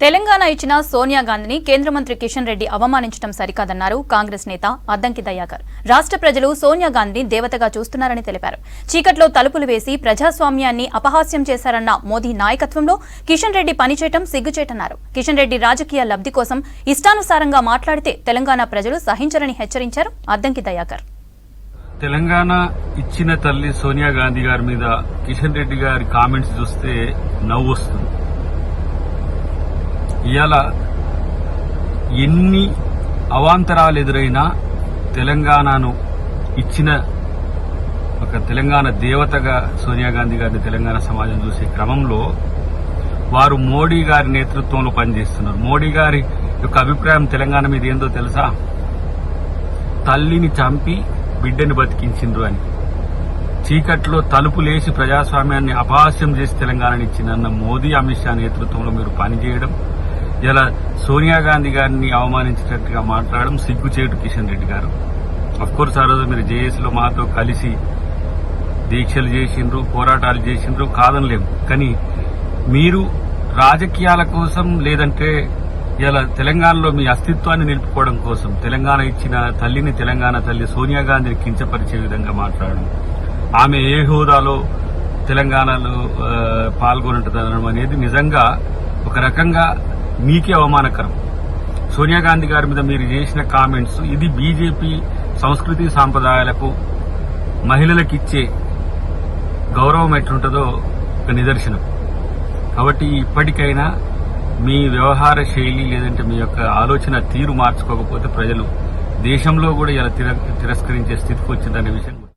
తెలంగాణ ఇచ్చిన సోనియా గాంధీని కేంద్ర మంత్రి కిషన్ రెడ్డి అవమానించడం సరికాదన్నారు కాంగ్రెస్ నేత అద్దంకి దయాకర్. రాష్ట్ర ప్రజలు సోనియా గాంధీని దేవతగా చూస్తున్నారని తెలిపారు. చీకట్లో తలుపులు వేసి ప్రజాస్వామ్యాన్ని అపహాస్యం చేశారన్న మోదీ నాయకత్వంలో కిషన్ రెడ్డి పనిచేయటం సిగ్గుచేటన్నారు. కిషన్ రెడ్డి రాజకీయ లబ్ధి కోసం ఇష్టానుసారంగా మాట్లాడితే తెలంగాణ ప్రజలు సహించరని హెచ్చరించారు అద్దంకి దయాకర్. తెలంగాణ ఇచ్చిన తల్లి సోనియా గాంధీ గారి మీద కిషన్ రెడ్డి గారి కామెంట్స్ చూస్తే నవ్వు వస్తుంది. ఇవాళ ఎన్ని అవాంతరాలు ఎదురైనా తెలంగాణను ఇచ్చిన ఒక తెలంగాణ దేవతగా సోనియా గాంధీ గారిని తెలంగాణ సమాజం చూసే క్రమంలో వారు మోడీ గారి నేతృత్వంలో పనిచేస్తున్నారు. మోడీ గారి యొక్క అభిప్రాయం తెలంగాణ మీద ఏందో తెలుసా? తల్లిని చంపి బిడ్డని బతికించిండ్రు అని. చీకట్లో తలుపులేసి ప్రజాస్వామ్యాన్ని అపహాస్యం చేసి తెలంగాణని ఇచ్చిన మోదీ అమిత్ షా నేతృత్వంలో మీరు పనిచేయడం, ఇలా సోనియా గాంధీ గారిని అవమానించేటట్టుగా మాట్లాడడం సిగ్గుచేటు కిషన్ రెడ్డి గారు. అఫ్కోర్స్ ఆ రోజు మీరు జేఏసీలో మాతో కలిసి దీక్షలు చేసిండ్రు, పోరాటాలు చేసిండ్రు, కాదనలేము. కానీ మీరు రాజకీయాల కోసం లేదంటే ఇలా తెలంగాణలో మీ అస్తిత్వాన్ని నిలుపుకోవడం కోసం తెలంగాణ ఇచ్చిన తల్లిని, తెలంగాణ తల్లి సోనియా గాంధీని కించపరిచే విధంగా మాట్లాడడం, ఆమె ఏ హోదాలో తెలంగాణలో పాల్గొనటం అనేది నిజంగా ఒక రకంగా మీకే అవమానకరం. సోనియా గాంధీ గారి మీద మీరు చేసిన కామెంట్స్ ఇది బీజేపీ సంస్కృతి సాంప్రదాయాలకు మహిళలకు ఇచ్చే గౌరవం ఎట్లుంటుందో ఒక నిదర్శనం. కాబట్టి ఇప్పటికైనా మీ వ్యవహార శైలి లేదంటే మీ యొక్క ఆలోచన తీరు మార్చుకోకపోతే ప్రజలు దేశంలో కూడా ఇలా తిరస్కరించే స్థితికి వచ్చిందనే విషయం